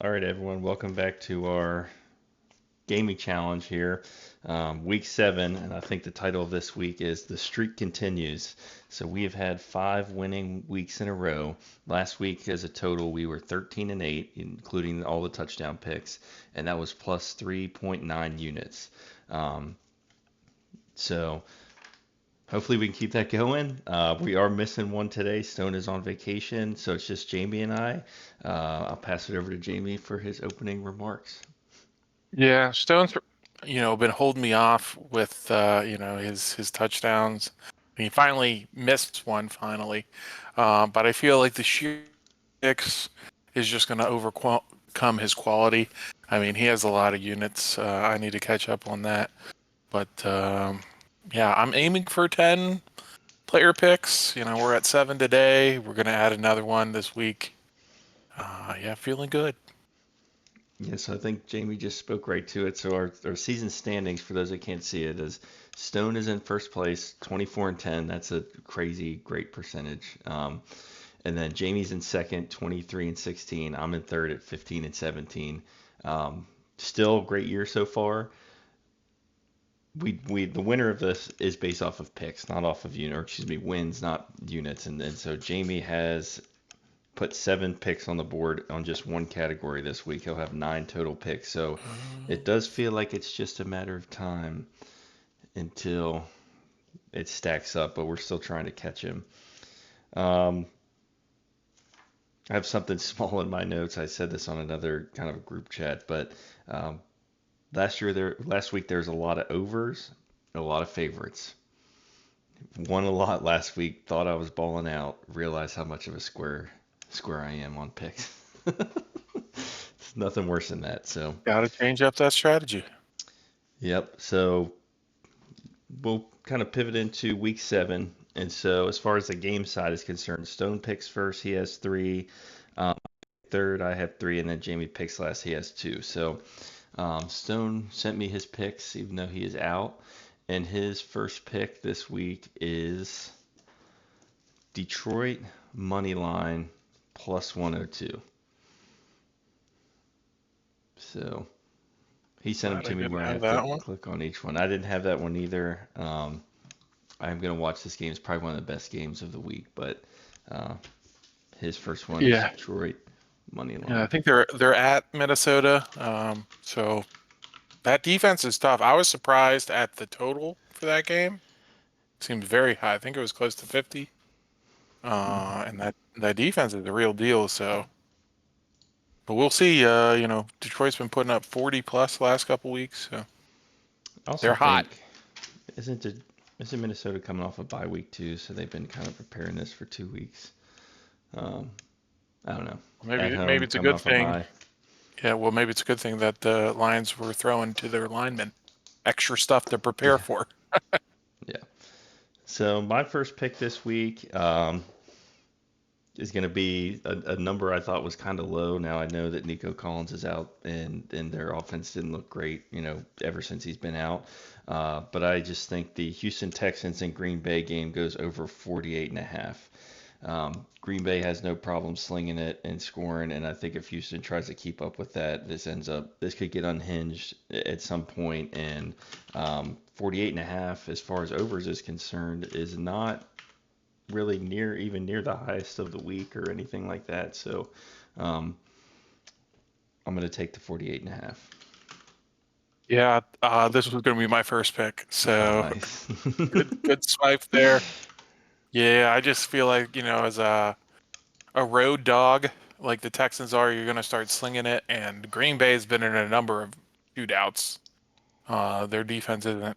All right, everyone, welcome back to our gaming challenge here, week 7, and I think the title of this week is "The Streak Continues." So we have had 5 winning weeks in a row. Last week, as a total, we were 13-8, including all the touchdown picks, and that was plus 3.9 units. Um, so hopefully we can keep that going. We are missing one today. Stone is on vacation, so it's just Jamie and I. I'll pass it over to Jamie for his opening remarks. Yeah, Stone's, been holding me off with his touchdowns. He finally missed one finally, but I feel like the sheer six is just going to overcome his quality. I mean, he has a lot of units. I need to catch up on that. But yeah, I'm aiming for 10 player picks. We're at 7 today. We're going to add another one this week. Yeah, feeling good. Yes, I think Jamie just spoke right to it. So our season standings, for those that can't see it, is Stone is in first place, 24-10. That's a crazy great percentage. And then Jamie's in second, 23-16. I'm in third at 15-17. Still a great year so far. We the winner of this is based off of picks, not off of unit, or excuse me, wins, not units. And then so Jamie has put 7 picks on the board on just one category this week. He'll have 9 total picks. So it does feel like it's just a matter of time until it stacks up, but we're still trying to catch him. Um, I have something small in my notes. I said this on another kind of group chat, but um, last week there was a lot of overs, a lot of favorites. Won a lot last week. Thought I was balling out. Realized how much of a square I am on picks. It's nothing worse than that. So, Got to change up that strategy. yep. So we'll kind of pivot into week 7. And so, as far as the game side is concerned, Stone picks first. He has 3. Um, third, I have 3, and then Jamie picks last. He has 2. So Stone sent me his picks, even though he is out. And his first pick this week is Detroit money line plus 102. So he sent them Glad I to me didn't where I have have to that one. click on each one. I didn't have that one either. I'm going to watch this game. It's probably one of the best games of the week, but uh, his first one is Yeah, Detroit money yeah. I line. think they're at Minnesota. So that defense is tough. I was surprised at the total for that game. It seemed very high. I think it was close to 50. And that defense is the real deal. So, but we'll see. Detroit's been putting up 40 plus the last couple weeks, so I also they're hot. think isn't it isn't Minnesota coming off a bye week too, so they've been kind of preparing this for 2 weeks. Um, I don't know. At Maybe home, it's a coming good off a thing. bye. Yeah, well, maybe it's a good thing that the Lions were throwing to their linemen extra stuff to prepare Yeah, for. yeah. So my first pick this week is going to be a number I thought was kind of low. Now I know that Nico Collins is out, and their offense didn't look great, ever since he's been out. But I just think the Houston Texans and Green Bay game goes over 48.5. Green Bay has no problem slinging it and scoring, and I think if Houston tries to keep up with that, this could get unhinged at some point. And 48.5, as far as overs is concerned, is not really even near the highest of the week or anything like that. So um, I'm going to take the 48.5. Yeah, this was going to be my first pick, Oh, so nice. good swipe there. Yeah, I just feel like as a road dog like the Texans are, you're going to start slinging it, and Green Bay has been in a number of shootouts. Their defense isn't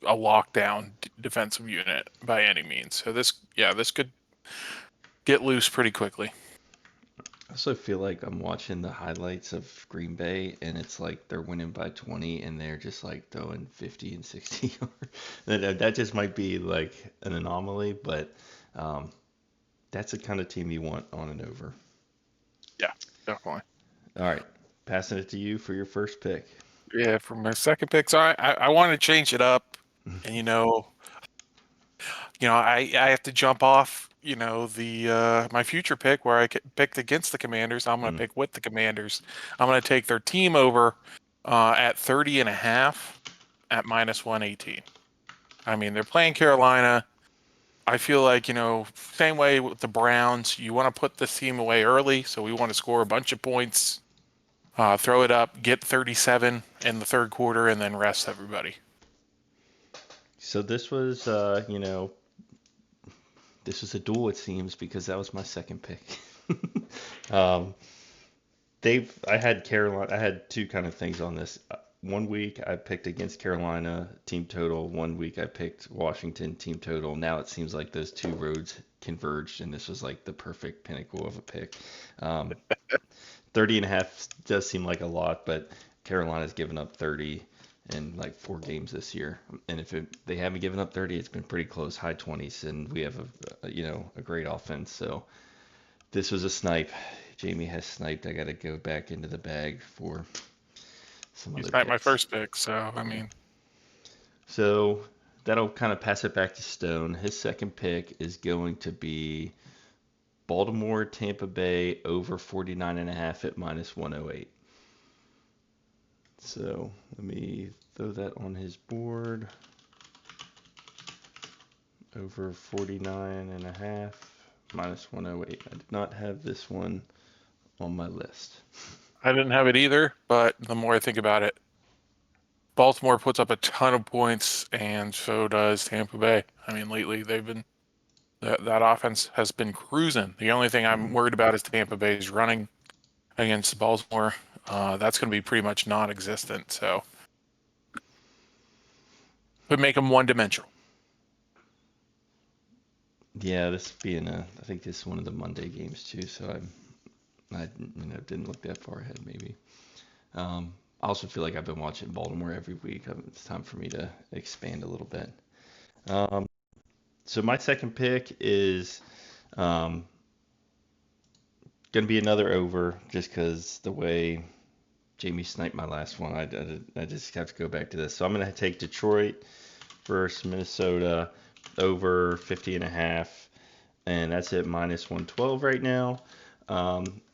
a lockdown defensive unit by any means. So this could get loose pretty quickly. I also feel like I'm watching the highlights of Green Bay, and it's like they're winning by 20, and they're just like throwing 50 and 60 yards. That just might be like an anomaly, but um, that's the kind of team you want on and over. Yeah, definitely. All right, passing it to you for your first pick. Yeah, for my second pick, so I want to change it up, and I have to jump off the my future pick where I picked against the Commanders. I'm going to pick with the Commanders. I'm going to take their team over at 30.5 at -118. I mean, they're playing Carolina. I feel like, same way with the Browns, you want to put this team away early, so we want to score a bunch of points, throw it up, get 37 in the third quarter, and then rest everybody. So this was, this was a duel, it seems, because that was my second pick. um, I had Carolina. I had two kind of things on this. One week I picked against Carolina team total. One week I picked Washington team total. Now it seems like those two roads converged, and this was like the perfect pinnacle of a pick. Um, 30.5 does seem like a lot, but Carolina's given up 30 in like 4 games this year. And if they haven't given up 30, it's been pretty close, high 20s, and we have a great offense. So this was a snipe. Jamie has sniped. I got to go back into the bag for some You other sniped my picks. first pick, so I mean. So that'll kind of pass it back to Stone. His second pick is going to be Baltimore, Tampa Bay over 49.5 at -108. So let me throw that on his board. Over 49.5 -108. I did not have this one on my list. I didn't have it either, but the more I think about it, Baltimore puts up a ton of points, and so does Tampa Bay. I mean, lately they've been that offense has been cruising. The only thing I'm worried about is Tampa Bay's running against Baltimore. That's going to be pretty much non-existent. So, would make them one-dimensional. Yeah, this being I think this is one of the Monday games too, so I didn't look that far ahead maybe. I also feel like I've been watching Baltimore every week. It's time for me to expand a little bit. So my second pick is going to be another over, just because the way Jamie sniped my last one. I just have to go back to this. So I'm going to take Detroit versus Minnesota over 50.5, and that's at -112 right now.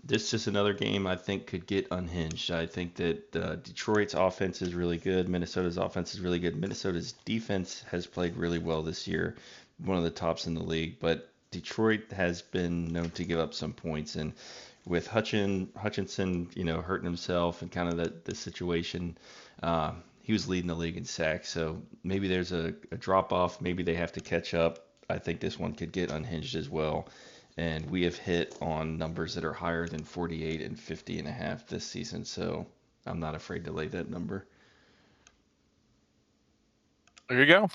This is just another game I think could get unhinged. I think that Detroit's offense is really good. Minnesota's offense is really good. Minnesota's defense has played really well this year, one of the tops in the league. But Detroit has been known to give up some points, and with Hutchinson, hurting himself and kind of the situation, he was leading the league in sacks. So maybe there's a drop off. Maybe they have to catch up. I think this one could get unhinged as well. And we have hit on numbers that are higher than 48 and 50.5 this season. So I'm not afraid to lay that number. There you go.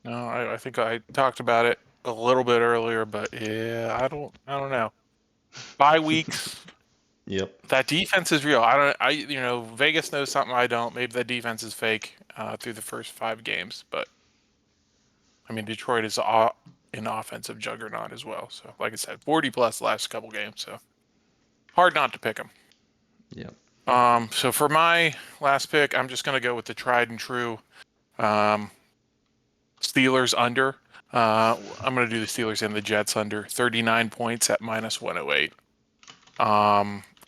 No, I think I talked about it a little bit earlier, but yeah, I don't know. Bye weeks. Yep. That defense is real. Vegas knows something I don't. Maybe the defense is fake through the first 5 games, but I mean, Detroit is an offensive juggernaut as well. So, like I said, 40 plus last couple games. So, hard not to pick them. Yep. So for my last pick, I'm just going to go with the tried and true Steelers under. I'm going to do the Steelers and the Jets under 39 points at -108.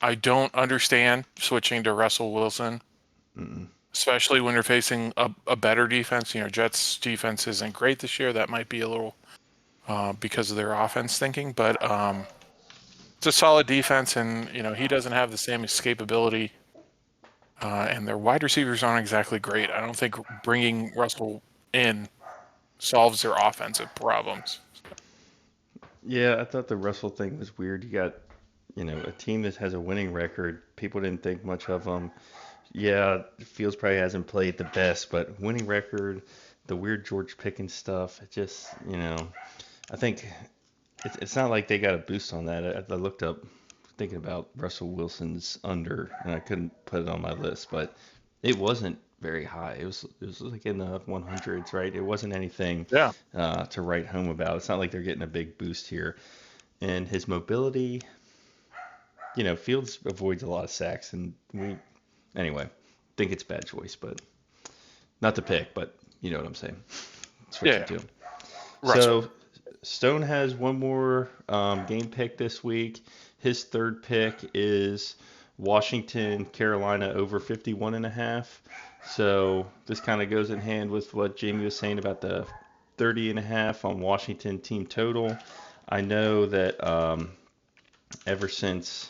I don't understand switching to Russell Wilson, especially when you're facing a better defense. Jets defense isn't great this year. That might be a little because of their offense thinking, but it's a solid defense, and he doesn't have the same escapability, and their wide receivers aren't exactly great. I don't think bringing Russell in solves their offensive problems. Yeah, I thought the Russell thing was weird. You got, a team that has a winning record. People didn't think much of them. Yeah, Fields probably hasn't played the best, but winning record, the weird George Pickens stuff, it just, I think it's not like they got a boost on that. I looked up thinking about Russell Wilson's under, and I couldn't put it on my list, but it wasn't very high. It was like in the 100s, right? It wasn't anything to write home about. It's not like they're getting a big boost here. And his mobility, Fields avoids a lot of sacks, and anyway, think it's bad choice, but not to pick, but you know what I'm saying. Switching to him. Russell. So Stone has one more game pick this week. His third pick is Washington, Carolina over 51.5. So this kind of goes in hand with what Jamie was saying about the 30.5 on Washington team total. I know that ever since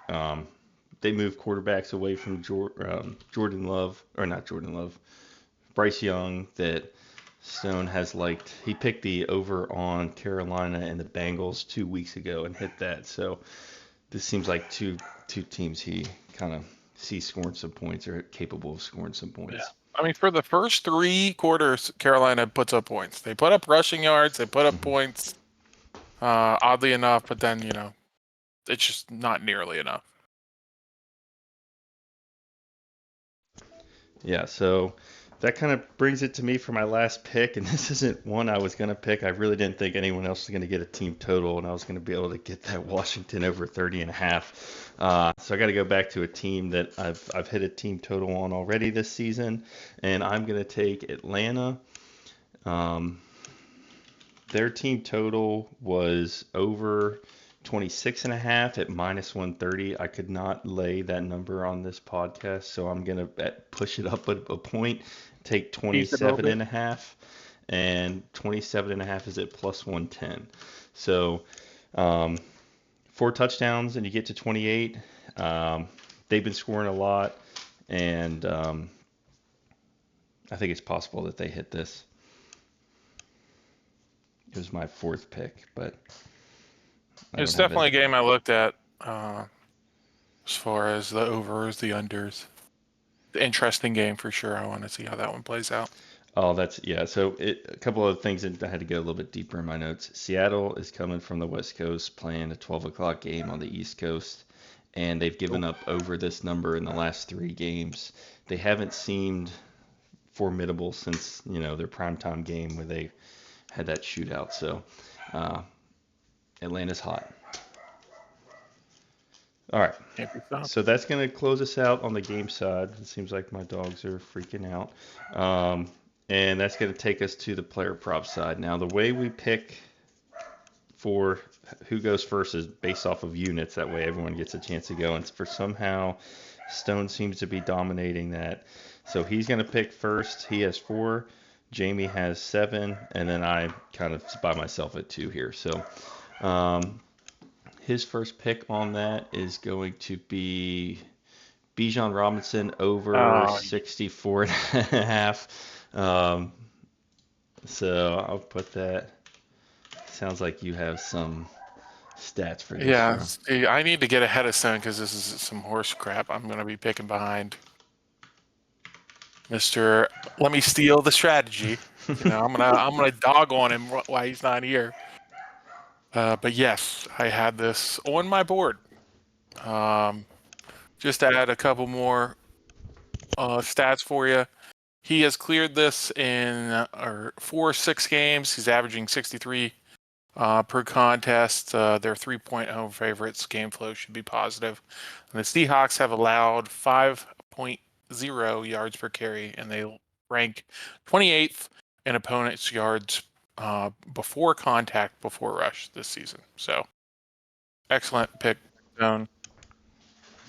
they moved quarterbacks away from Jordan Love, or not Jordan Love, Bryce Young, that Stone has liked. He picked the over on Carolina and the Bengals 2 weeks ago and hit that. So this seems like two teams he kind of sees scoring some points or capable of scoring some points. Yeah. I mean, for the first 3 quarters, Carolina puts up points. They put up rushing yards. They put up points, oddly enough. But then, it's just not nearly enough. Yeah, so that kind of brings it to me for my last pick, and this isn't one I was going to pick. I really didn't think anyone else was going to get a team total, and I was going to be able to get that Washington over 30.5. So I got to go back to a team that I've hit a team total on already this season, and I'm going to take Atlanta. Their team total was over 26.5 at -130. I could not lay that number on this podcast, so I'm going to push it up a point, take 27.5, and 27.5 is at +110. So 4 touchdowns and you get to 28. They've been scoring a lot, and I think it's possible that they hit this. It was my 4th pick, but It's definitely a game I looked at as far as the overs, the unders. The interesting game for sure. I want to see how that one plays out. Oh, yeah. So a couple of things that I had to go a little bit deeper in my notes. Seattle is coming from the West Coast, playing a 12 o'clock game on the East Coast, and they've given up over this number in the last 3 games. They haven't seemed formidable since their primetime game where they had that shootout. So Atlanta's hot. All right. So that's going to close us out on the game side. It seems like my dogs are freaking out. And that's going to take us to the player prop side. Now, the way we pick for who goes first is based off of units. That way everyone gets a chance to go. And for somehow Stone seems to be dominating that. So he's going to pick first. He has 4. Jamie has 7. And then I kind of by myself at 2 here. So his first pick on that is going to be Bijan Robinson over 64.5. So I'll put that. Sounds like you have some stats for this. Yeah, see, I need to get ahead of Stone because this is some horse crap. I'm going to be picking behind Mr. Let me steal the strategy. I'm gonna dog on him while he's not here. But yes, I had this on my board. Just to add a couple more stats for you. He has cleared this in 4 6 games. He's averaging 63 per contest. They're 3-point home favorites. Game flow should be positive. And the Seahawks have allowed 5.0 yards per carry, and they rank 28th in opponents' yards before contact, before rush this season. So, excellent pick, Stone.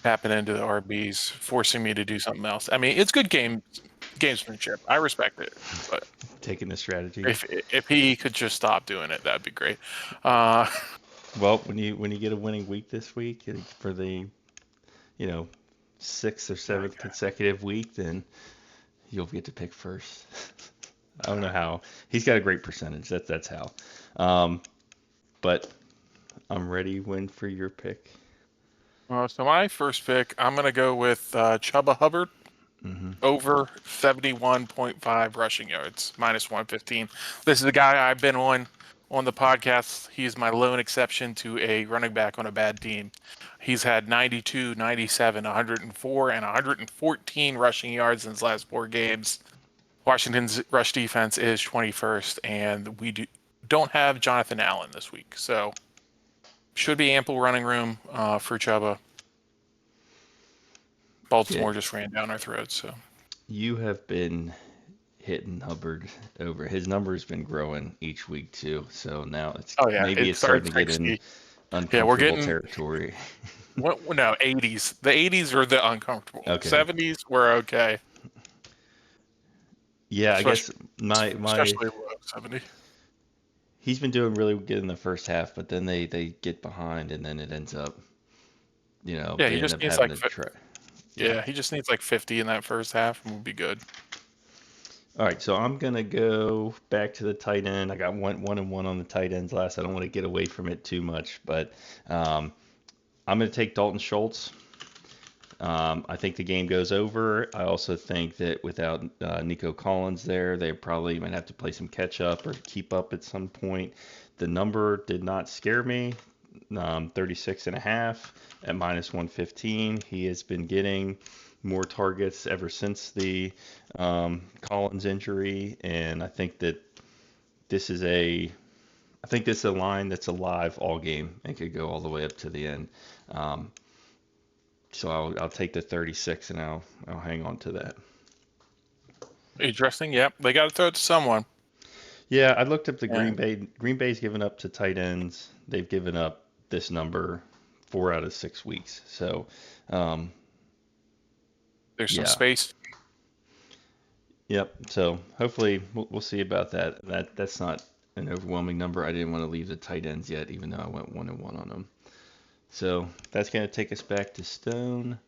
Tapping into the RBs, forcing me to do something else. I mean, it's good gamesmanship. I respect it, but taking the strategy. If he could just stop doing it, that'd be great. Well, when you get a winning week this week for the 6th or 7th consecutive week, then you'll get to pick first. I don't know how. He's got a great percentage. That's how. But I'm ready. Win for your pick. So my first pick, I'm gonna go with Chuba Hubbard. Over 71.5 rushing yards, -115. This is the guy I've been on the podcast. He's my lone exception to a running back on a bad team. He's had 92, 97, 104, and 114 rushing yards in his last 4 games. Washington's rush defense is 21st, and we don't have Jonathan Allen this week. So should be ample running room for Chuba. Baltimore just ran down our throats. So you have been hitting Hubbard over. His number's been growing each week too, so now Oh yeah, maybe it it's starting started to get in 60. Yeah, we're uncomfortable getting territory. no 80s. The 80s are the uncomfortable. Okay. 70s were okay, Yeah, I especially guess my especially below 70. he's been doing really good in the first half, but then they get behind and then it ends up, Yeah, he they end just up needs having like to try. Yeah. yeah, he just needs like 50 in that first half and we'll be good. All right, so I'm gonna go back to the tight end. I got one and one on the tight ends last. I don't want to get away from it too much, but um, I'm gonna take Dalton Schultz. I think the game goes over. I also think that without Nico Collins there, they probably might have to play some catch up or keep up at some point. The number did not scare me. 36 and a half at minus 115. He has been getting more targets ever since the Collins injury, and I think that this is a I think this is a line that's alive all game and could go all the way up to the end. Um, so I'll take the 36 and I'll hang on to that. Interesting. Yep, they got to throw it to someone. Yeah, I looked up the Green And Bay. Green Bay's given up to tight ends. They've given up this number 4 out of 6 weeks. So, um, there's some yeah, space. yep. So hopefully we'll see about that. That's not an overwhelming number. I didn't want to leave the tight ends yet, even though I went one and one on them. So that's gonna take us back to Stone.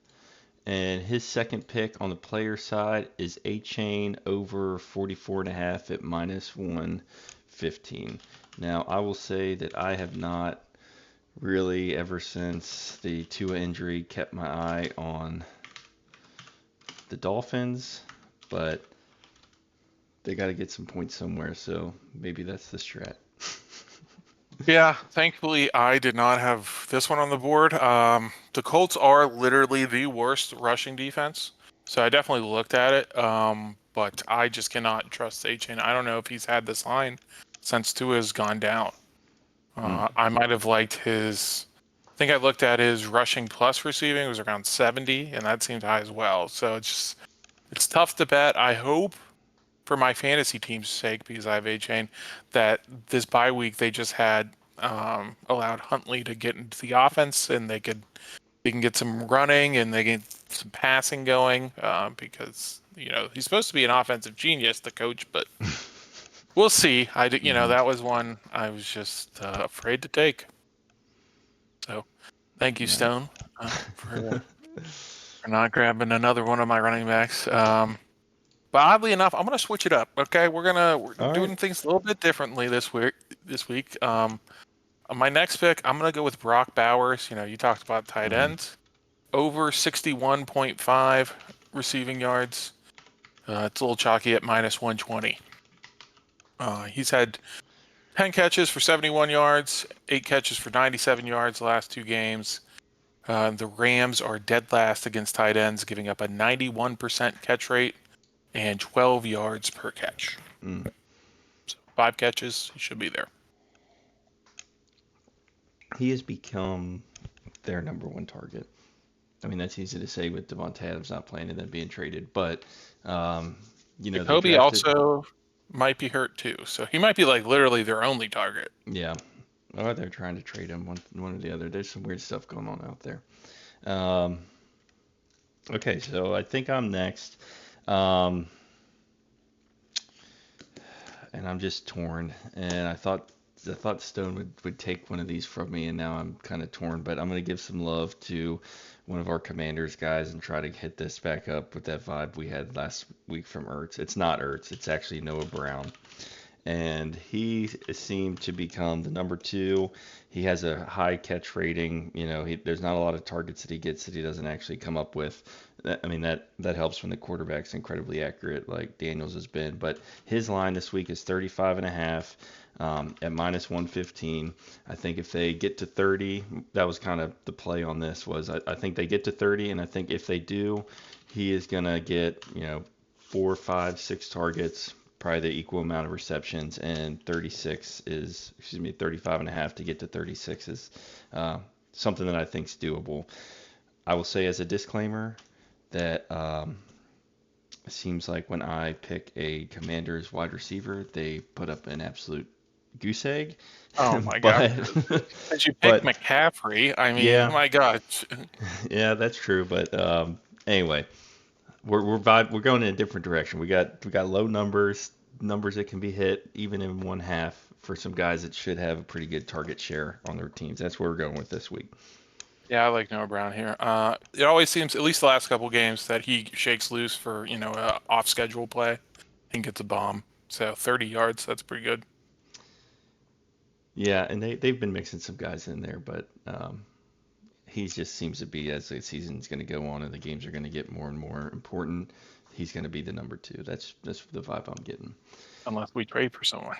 And his second pick on the player side is Achane over 44.5 at minus 115. Now, I will say that I have not really, ever since the Tua injury, kept my eye on the Dolphins, but they got to get some points somewhere, so maybe that's the strat. Yeah, thankfully I did not have this one on the board. The Colts are literally the worst rushing defense, so I definitely looked at it. But I just cannot trust Achane. I don't know if he's had this line since Tua has gone down. Mm. I might have liked his. I think I looked at his rushing plus receiving it was around 70, and that seemed high as well. So it's tough to bet. I hope for my fantasy team's sake, because I have Achane, that this bye week they just had allowed Huntley to get into the offense and they can get some running and they get some passing going because he's supposed to be an offensive genius, the coach, but we'll see. Hmm. That was one I was just afraid to take. So thank you, Right. Stone, for not grabbing another one of my running backs. But oddly enough, I'm gonna switch it up. Okay, we're All right. doing things a little bit differently this week. My next pick, I'm gonna go with Brock Bowers. You talked about tight Hmm. ends. Over 61.5 receiving yards. It's a little chalky at minus 120. He's had 10 catches for 71 yards, 8 catches for 97 yards the last 2 games. The Rams are dead last against tight ends, giving up a 91% catch rate and 12 yards per catch. Mm. So 5 catches, he should be there. He has become their number one target. I mean, that's easy to say with Devontae Adams not playing and then being traded, but um, they Jacoby drafted. also might be hurt too, so he might be like literally their only target. Yeah. Oh, they're trying to trade him one or the other. There's some weird stuff going on out there. Um, okay, so I think I'm next. Um, and I'm just torn. And I thought Stone would take one of these from me, and now I'm kind of torn. But I'm gonna give some love to one of our Commanders guys and try to hit this back up with that vibe we had last week from Ertz. It's not Ertz. It's actually Noah Brown, and he seemed to become the number two. He has a high catch rating. There's not a lot of targets that he gets that he doesn't actually come up with. I mean, that helps when the quarterback's incredibly accurate, like Daniels has been. But his line this week is 35 and a half at minus 115. I think if they get to 30, that was kind of the play on this. I think they get to 30, and I think if they do, he is gonna get 4, 5, 6 targets, probably the equal amount of receptions, and 35 and a half to get to 36 is something that I think is doable. I will say as a disclaimer that seems like when I pick a Commanders wide receiver, they put up an absolute goose egg. Oh my God! but Did you pick but McCaffrey? I mean, yeah, my God. yeah, that's true. But anyway, we're going in a different direction. We got low numbers that can be hit even in one half for some guys that should have a pretty good target share on their teams. That's where we're going with this week. Yeah, I like Noah Brown here. It always seems, at least the last couple games, that he shakes loose for off schedule play and gets a bomb. So 30 yards, that's pretty good. Yeah, and they've been mixing some guys in there, but he just seems to be, as the season's going to go on and the games are going to get more and more important, he's going to be the number two. That's the vibe I'm getting. Unless we trade for someone.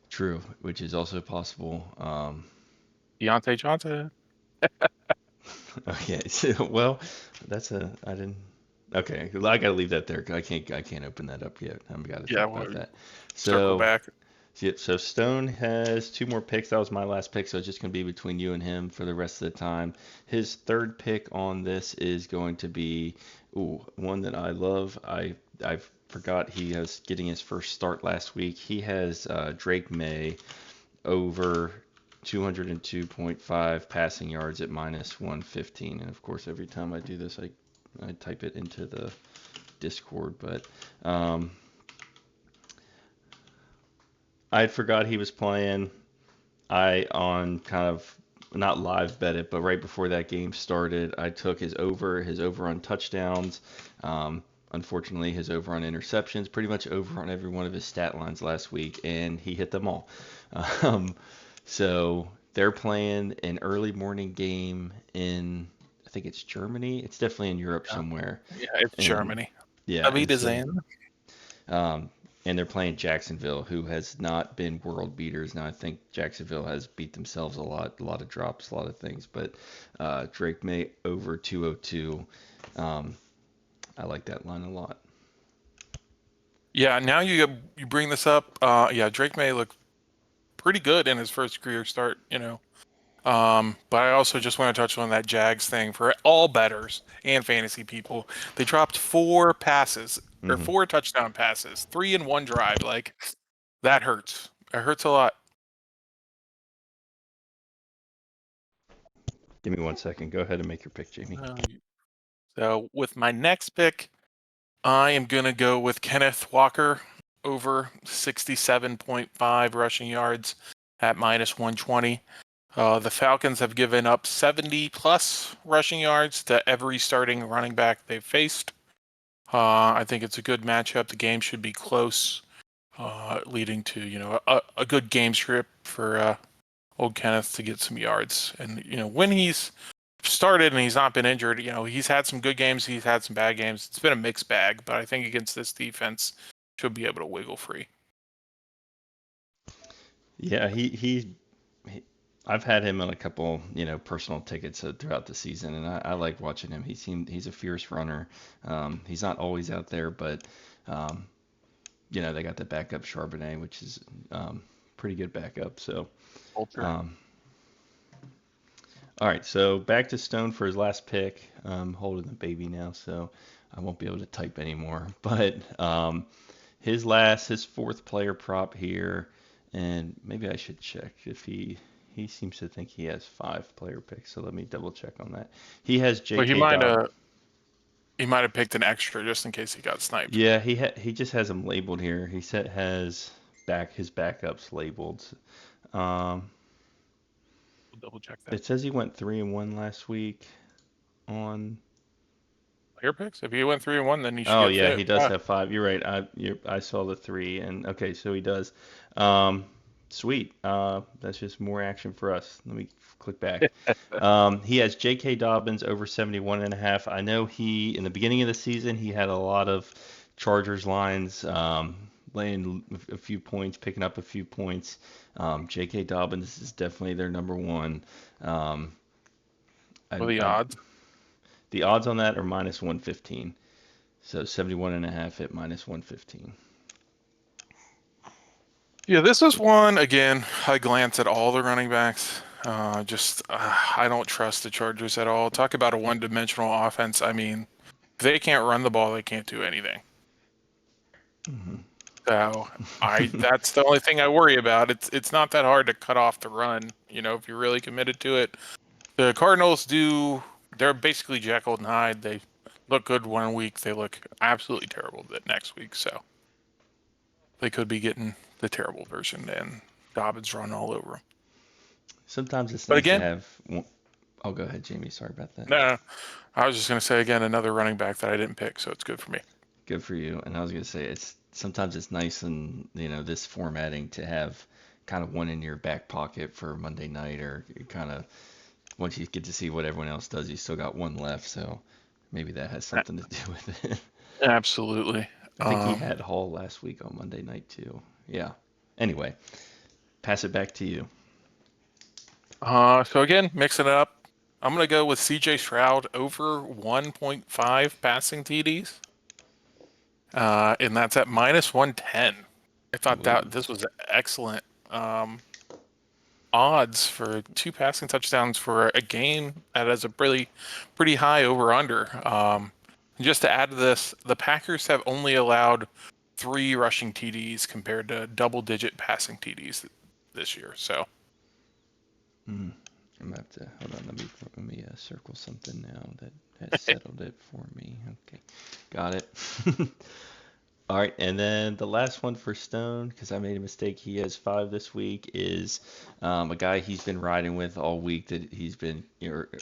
True, which is also possible. Deontay Johnson. Okay, so, well, I didn't. Okay, I gotta leave that there. 'Cause I can't open that up yet. I've got to Yeah, think we'll about that. circle So, back. yep. So Stone has two more picks. That was my last pick, so it's just gonna be between you and him for the rest of the time. His third pick on this is going to be, one that I love. I forgot he was getting his first start last week. He has Drake May over 202.5 passing yards at minus 115. And of course, every time I do this, I type it into the Discord. But I forgot he was playing. I on kind of not live bet it, but right before that game started, I took his over on touchdowns. Unfortunately, his over on interceptions, pretty much over on every one of his stat lines last week, and he hit them all. Um, so they're playing an early morning game in, I think it's Germany. It's definitely in Europe Yeah, somewhere. yeah, it's And Germany. yeah, and David so Zan. um, and they're playing Jacksonville, who has not been world beaters. Now I think Jacksonville has beat themselves a lot of drops, a lot of things. But Drake May over 202. Um, I like that line a lot. Yeah, now you bring this up. Yeah, Drake May looked pretty good in his first career start. But I also just want to touch on that Jags thing for all bettors and fantasy people. They dropped 4 passes or Hmm. 4 touchdown passes, 3 in 1 drive. Like that hurts. It hurts a lot. Give me 1 second. Go ahead and make your pick, Jamie. So with my next pick, I am gonna go with Kenneth Walker over 67.5 rushing yards at minus 120. The Falcons have given up 70 plus rushing yards to every starting running back they've faced. I think it's a good matchup. The game should be close, leading to a good game script for old Kenneth to get some yards. And when he's started and he's not been injured, he's had some good games, he's had some bad games. It's been a mixed bag, but I think against this defense, should be able to wiggle free. Yeah, he I've had him on a couple, personal tickets throughout the season, and I like watching him. He's a fierce runner. He's not always out there, but um, they got the backup Charbonnet, which is pretty good backup. So, Ultra. um, all right, so back to Stone for his last pick. I'm holding the baby now, so I won't be able to type anymore. But his fourth player prop here, and maybe I should check if he seems to think he has 5 player picks. So let me double check on that. He has But J.K. Dobbins. he might have picked an extra just in case he got sniped. Yeah, he just has them labeled here. He said has his backups labeled. Um, We'll double check that. it says he went 3-1 last week on. Player picks. If he went 3-1, then he should Oh get yeah, fit. he does have 5. You're right. I saw the 3, and okay, so he does. Um, Sweet. That's just more action for us. Let me click back. He has J.K. Dobbins over 71.5. I know he in the beginning of the season he had a lot of Chargers lines, laying a few points, picking up a few points. J.K. Dobbins is definitely their number one. Um, What are the I odds? the odds on that are minus 115. So 71.5 at minus 115. Yeah, this is one again. I glance at all the running backs. I don't trust the Chargers at all. Talk about a one-dimensional offense. I mean, if they can't run the ball, they can't do anything. Mm-hmm. So that's the only thing I worry about. It's not that hard to cut off the run, if you're really committed to it. The Cardinals they're basically Jekyll and Hyde. They look good one week, they look absolutely terrible the next week. So they could be getting the terrible version and Dobbins run all over them. Sometimes it's But nice to again, have. Oh, go ahead, Jamie. Sorry about that. no, I was just going to say again, another running back that I didn't pick, so it's good for me. Good for you. And I was gonna say sometimes it's nice in this formatting to have kind of one in your back pocket for Monday night, or kind of once you get to see what everyone else does, you still got one left. So maybe that has something to do with it. Absolutely. I think he had Hall last week on Monday night too. Yeah. Anyway, pass it back to you. So again, mixing it up. I'm going to go with CJ Stroud over 1.5 passing TDs. And that's at minus 110. I thought that this was excellent odds for 2 passing touchdowns for a game that has a pretty high over under. Just to add to this, the Packers have only allowed 3 rushing TDs compared to double-digit passing TDs this year. So. I'm gonna have to hold on. Let me circle something now that has settled it for me. Okay, got it. All right, and then the last one for Stone, because I made a mistake. He has 5 this week. Is a guy he's been riding with all week, that he's been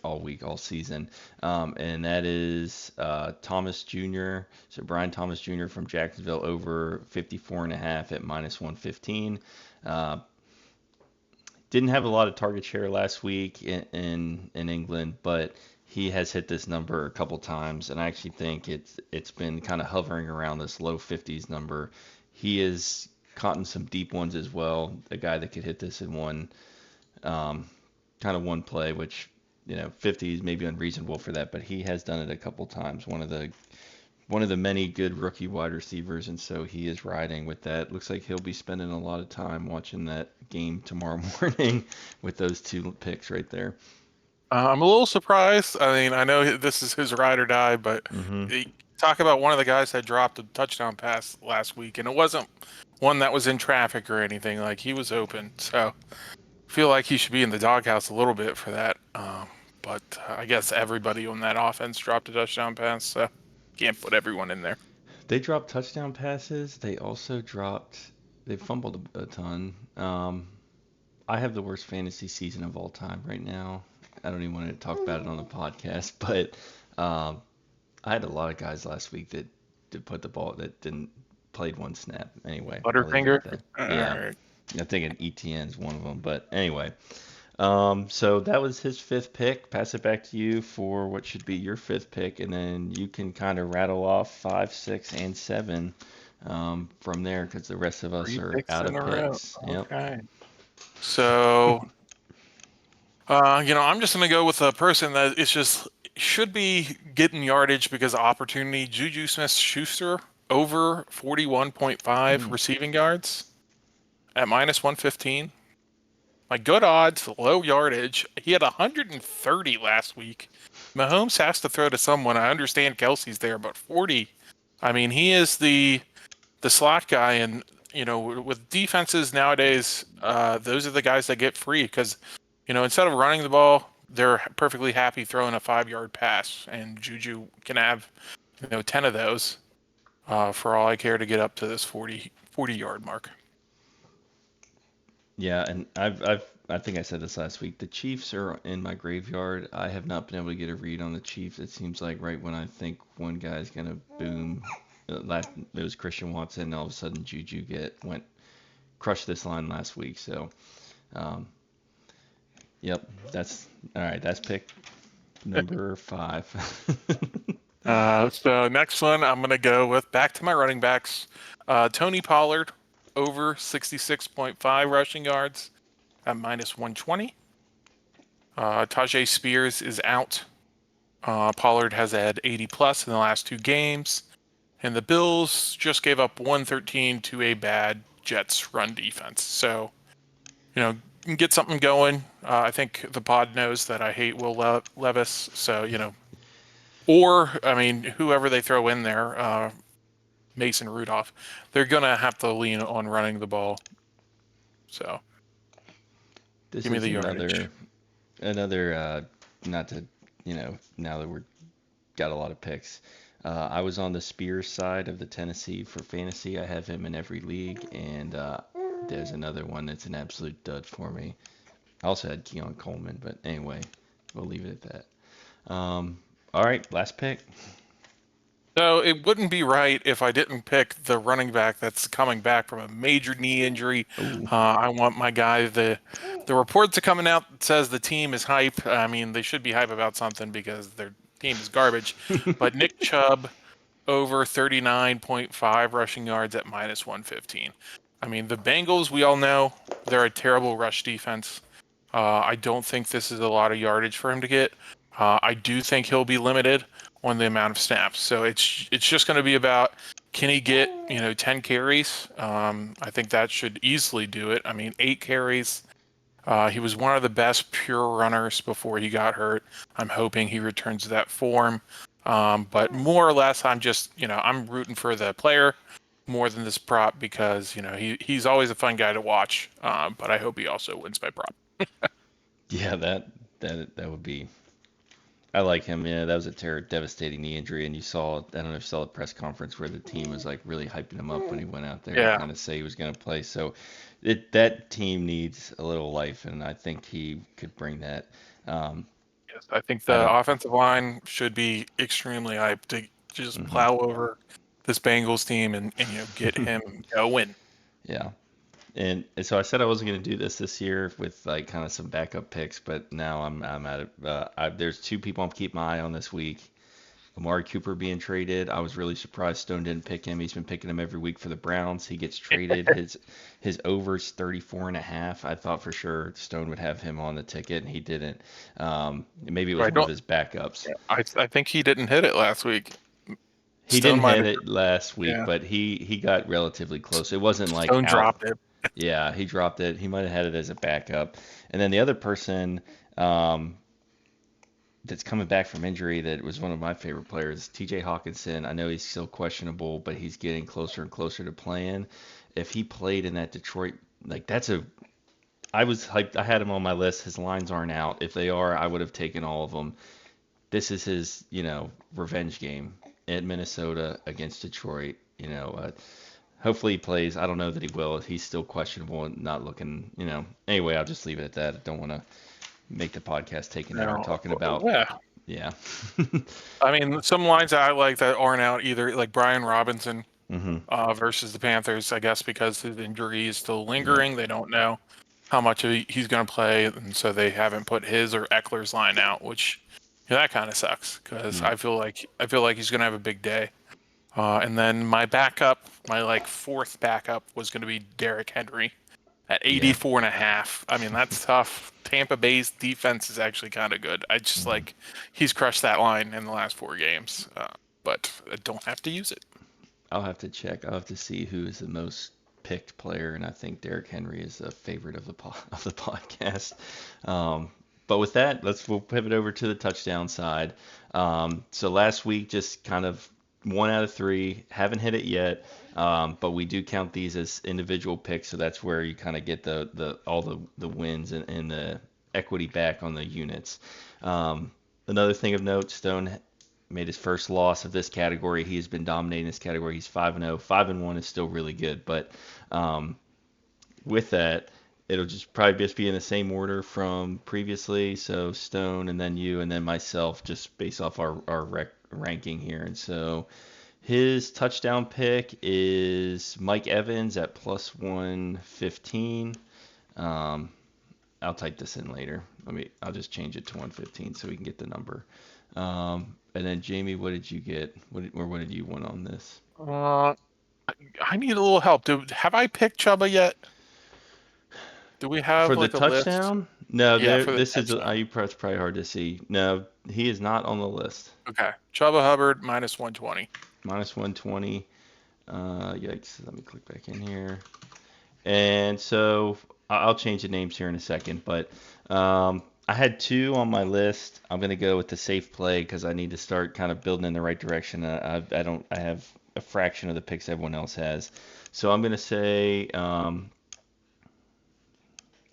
all week, all season, and that is Thomas Jr. So Brian Thomas Jr. from Jacksonville over 54.5 at minus 115. Didn't have a lot of target share last week in England, but he has hit this number a couple times, and I actually think it's been kind of hovering around this low 50s number. He has caught in some deep ones as well. A guy that could hit this in kind of one play, which 50 is maybe unreasonable for that, but he has done it a couple times. One of the many good rookie wide receivers, and so he is riding with that. Looks like he'll be spending a lot of time watching that game tomorrow morning with those 2 picks right there. I'm a little surprised. I mean, I know this is his ride or die, but talk about one of the guys that dropped a touchdown pass last week, and it wasn't one that was in traffic or anything. Like, he was open. So I feel like he should be in the doghouse a little bit for that. But I guess everybody on that offense dropped a touchdown pass, so can't put everyone in there. They dropped touchdown passes. They fumbled a ton. I have the worst fantasy season of all time right now. I don't even want to talk about it on the podcast, but I had a lot of guys last week that did put the ball that didn't played one snap. Anyway, Butterfinger. Yeah, Right. I think an ETN's one of them. But anyway, so that was his 5th pick. Pass it back to you for what should be your 5th pick, and then you can kind of rattle off 5, 6, and 7 from there, because the rest of us 3 are picks out in of a row. picks. Yep. Okay. So, I'm just going to go with a person that is just should be getting yardage because of opportunity. Juju Smith-Schuster over 41.5 receiving yards at minus 115. My good odds, low yardage. He had 130 last week. Mahomes has to throw to someone. I understand Kelsey's there, but 40. I mean, he is the slot guy, and with defenses nowadays, those are the guys that get free because instead of running the ball, they're perfectly happy throwing a 5-yard pass, and Juju can have 10 of those for all I care to get up to this 40-yard mark. Yeah, and I think I said this last week. The Chiefs are in my graveyard. I have not been able to get a read on the Chiefs. It seems like right when I think one guy's gonna boom, it was Christian Watson, and all of a sudden Juju crushed this line last week. So, yep, that's all right. That's pick number 5. So next one, I'm gonna go with back to my running backs. Tony Pollard over 66.5 rushing yards at minus 120. Tajay Spears is out. Pollard has had 80 plus in the last 2 games, and the Bills just gave up 113 to a bad Jets run defense. So, get something going. I think the pod knows that I hate Will Levis, so or I mean, whoever they throw in there. Mason Rudolph. They're going to have to lean on running the ball. So This give me is the yardage. another not to, now that we're got a lot of picks. I was on the Spears side of the Tennessee for fantasy. I have him in every league, and there's another one that's an absolute dud for me. I also had Keon Coleman, but anyway, we'll leave it at that. All right, last pick. So it wouldn't be right if I didn't pick the running back that's coming back from a major knee injury. Ooh, I want my guy. The reports are coming out that says the team is hype. I mean, they should be hype about something because their team is garbage. But Nick Chubb over 39.5 rushing yards at minus 115. I mean, the Bengals, we all know they're a terrible rush defense. I don't think this is a lot of yardage for him to get. I do think he'll be limited on the amount of snaps. So it's just going to be about, can he get 10 carries? I think that should easily do it. I mean, 8 carries. He was one of the best pure runners before he got hurt. I'm hoping he returns to that form. But more or less, I'm just I'm rooting for the player more than this prop because he's always a fun guy to watch. But I hope he also wins by prop. yeah, that would be. I like him. Yeah, that was a devastating knee injury, and you saw. I don't know if you saw the press conference where the team was like really hyping him up when he went out there to Yeah. kind of say he was going to play. So, that team needs a little life, and I think he could bring that. Yes, I think I the don't. offensive line should be extremely hyped to just Hmm. plow over this Bengals team and get him a win. Yeah. And so I said I wasn't going to do this year with like kind of some backup picks, but now I'm at it. There's two people I'm keeping my eye on this week. Amari Cooper being traded. I was really surprised Stone didn't pick him. He's been picking him every week for the Browns. He gets traded. His over's 34.5. I thought for sure Stone would have him on the ticket, and he didn't. Maybe it was I one of don't. his backups. I think he didn't hit it last week. He Stone didn't might hit have. it last week, Yeah. but he got relatively close. It wasn't like Stone out. dropped it. Yeah, he dropped it. He might have had it as a backup. And then the other person um, that's coming back from injury that was one of my favorite players, TJ Hawkinson. I know he's still questionable, but he's getting closer and closer to playing. If he played in that Detroit, like I was hyped. I had him on my list. His lines aren't out. If they are, I would have taken all of them. This is his, revenge game at Minnesota against Detroit. Hopefully he plays. I don't know that he will. He's still questionable and not looking. Anyway, I'll just leave it at that. I don't want to make the podcast take an hour No. talking about. Yeah. Yeah. I mean, some lines that I like that aren't out either, like Brian Robinson Hmm. versus the Panthers. I guess because his injury is still Yeah. lingering, they don't know how much he's going to play, and so they haven't put his or Eckler's line out, which that kind of sucks because Yeah. I feel like he's going to have a big day. And then my backup, my fourth backup, was going to be Derrick Henry at Yeah. 84.5. I mean, that's tough. Tampa Bay's defense is actually kind of good. I just he's crushed that line in the last 4 games, but I don't have to use it. I'll have to check. I'll have to see who is the most picked player, and I think Derrick Henry is a favorite of the of the podcast. But with that, we'll pivot over to the touchdown side. So last week, just kind of 1 out of 3, haven't hit it yet, but we do count these as individual picks, so that's where you kind of get all the wins and the equity back on the units. Another thing of note, Stone made his first loss of this category. He has been dominating this category. He's 5-0. 5-1 is still really good, but with that, it'll probably just be in the same order from previously. So Stone, and then you, and then myself, just based off our ranking here. And so his touchdown pick is Mike Evans at plus 115. I'll type this in later. I'll just change it to 115 so we can get the number. And then Jamie, what did you get? What did you want on this? I need a little help. Have I picked Chuba yet? Do we have For the a list? touchdown? No, Yeah, for the this is touchdown. it's probably hard to see. No, he is not on the list. Okay, Chuba Hubbard minus 120. Minus 120. Yikes. Let me click back in here. And so I'll change the names here in a second, but I had 2 on my list. I'm gonna go with the safe play because I need to start kind of building in the right direction. I have a fraction of the picks everyone else has. So I'm gonna say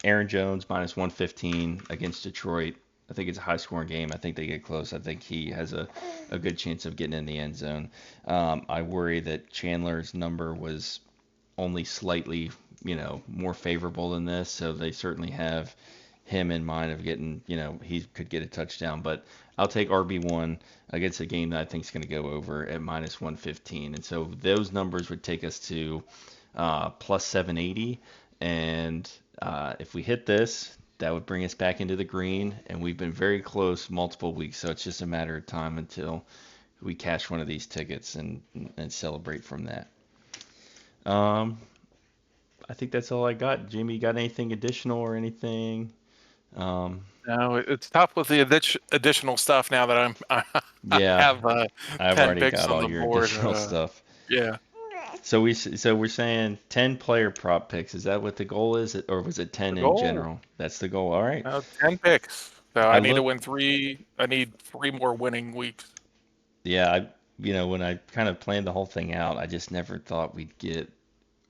Aaron Jones minus 115 against Detroit. I think it's a high scoring game. I think they get close. I think he has a good chance of getting in the end zone. I worry that Chandler's number was only slightly, more favorable than this, so they certainly have him in mind of getting, he could get a touchdown. But I'll take RB1 against a game that I think is going to go over at minus 115. And so those numbers would take us to plus 780. And if we hit this, that would bring us back into the green. And we've been very close multiple weeks, so it's just a matter of time until we cash one of these tickets and celebrate from that. I think that's all I got. Jamie, you got anything additional or anything? No, it's tough with the additional stuff now that I Yeah, have I've 10 already picks got on all the your board. additional stuff. Yeah. So we're saying 10 player prop picks. Is that what the goal is, or was it 10 The in goal. general? That's the goal. All right. 10 picks. So I I need to look. win 3. I need 3 more winning weeks. Yeah, when I kind of planned the whole thing out, I just never thought we'd get,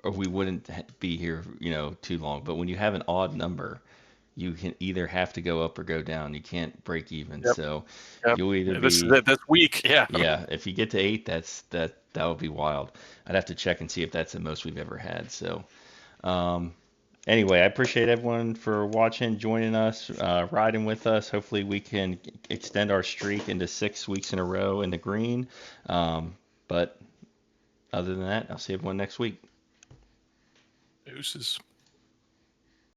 or we wouldn't be here, too long. But when you have an odd number, you can either have to go up or go down. You can't break even. Yep. So Yep. you'll either This is be, it this week. Yeah. yeah, if you get to 8, that would be wild. I'd have to check and see if that's the most we've ever had. So, um, anyway, I appreciate everyone for watching, joining us, riding with us. Hopefully, we can extend our streak into 6 weeks in a row in the green. But other than that, I'll see everyone next week. Deuces.